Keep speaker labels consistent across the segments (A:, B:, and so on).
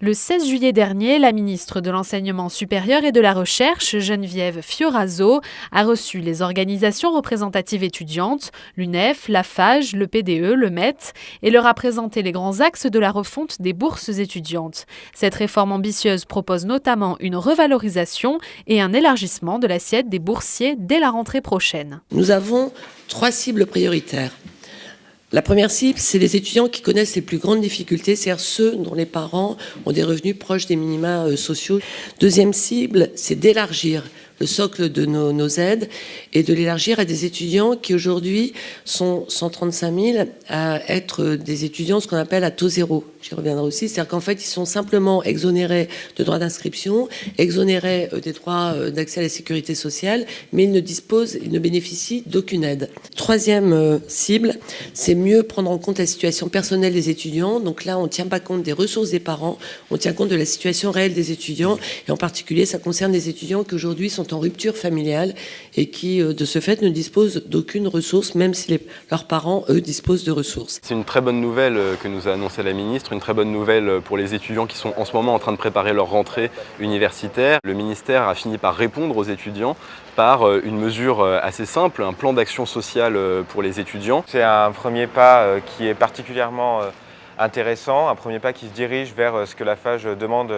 A: Le 16 juillet dernier, la ministre de l'Enseignement supérieur et de la Recherche, Geneviève Fioraso, a reçu les organisations représentatives étudiantes, l'UNEF, la FAGE, le PDE, le MET, et leur a présenté les grands axes de la refonte des bourses étudiantes. Cette réforme ambitieuse propose notamment une revalorisation et un élargissement de l'assiette des boursiers dès la rentrée prochaine.
B: Nous avons 3 cibles prioritaires. La première cible, c'est les étudiants qui connaissent les plus grandes difficultés, c'est-à-dire ceux dont les parents ont des revenus proches des minima sociaux. Deuxième cible, c'est d'élargir le socle de nos aides et de l'élargir à des étudiants qui aujourd'hui sont 135 000 à être des étudiants ce qu'on appelle à taux zéro. J'y reviendrai aussi, c'est-à-dire qu'en fait ils sont simplement exonérés de droits d'inscription, exonérés des droits d'accès à la sécurité sociale, mais ils ne bénéficient d'aucune aide. Troisième cible, c'est mieux prendre en compte la situation personnelle des étudiants. Donc là on ne tient pas compte des ressources des parents, on tient compte de la situation réelle des étudiants et en particulier ça concerne des étudiants qui aujourd'hui sont en rupture familiale et qui, de ce fait, ne disposent d'aucune ressource, même si leurs parents, eux, disposent de ressources.
C: C'est une très bonne nouvelle que nous a annoncée la ministre, une très bonne nouvelle pour les étudiants qui sont en ce moment en train de préparer leur rentrée universitaire. Le ministère a fini par répondre aux étudiants par une mesure assez simple, un plan d'action sociale pour les étudiants.
D: C'est un premier pas qui est particulièrement intéressant, un premier pas qui se dirige vers ce que la FAGE demande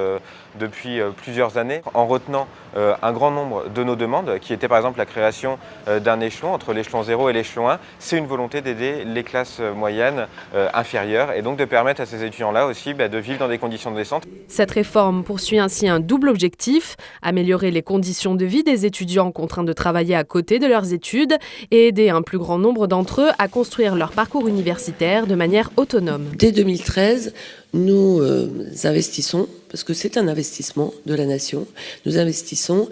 D: depuis plusieurs années, en retenant un grand nombre de nos demandes, qui étaient par exemple la création d'un échelon entre l'échelon 0 et l'échelon 1. C'est une volonté d'aider les classes moyennes inférieures et donc de permettre à ces étudiants-là aussi de vivre dans des conditions décentes.
A: Cette réforme poursuit ainsi un double objectif, améliorer les conditions de vie des étudiants contraints de travailler à côté de leurs études et aider un plus grand nombre d'entre eux à construire leur parcours universitaire de manière autonome.
B: Dès 2013, nous investissons, parce que c'est un investissement de la nation, nous investissons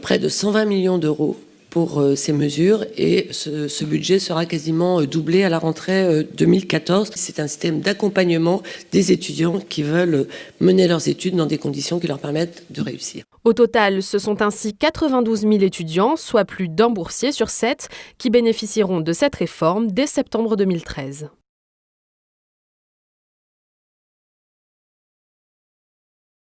B: près de 120 millions d'euros pour ces mesures et ce budget sera quasiment doublé à la rentrée 2014. C'est un système d'accompagnement des étudiants qui veulent mener leurs études dans des conditions qui leur permettent de réussir.
A: Au total, ce sont ainsi 92 000 étudiants, soit plus d'un boursier sur 7, qui bénéficieront de cette réforme dès septembre 2013.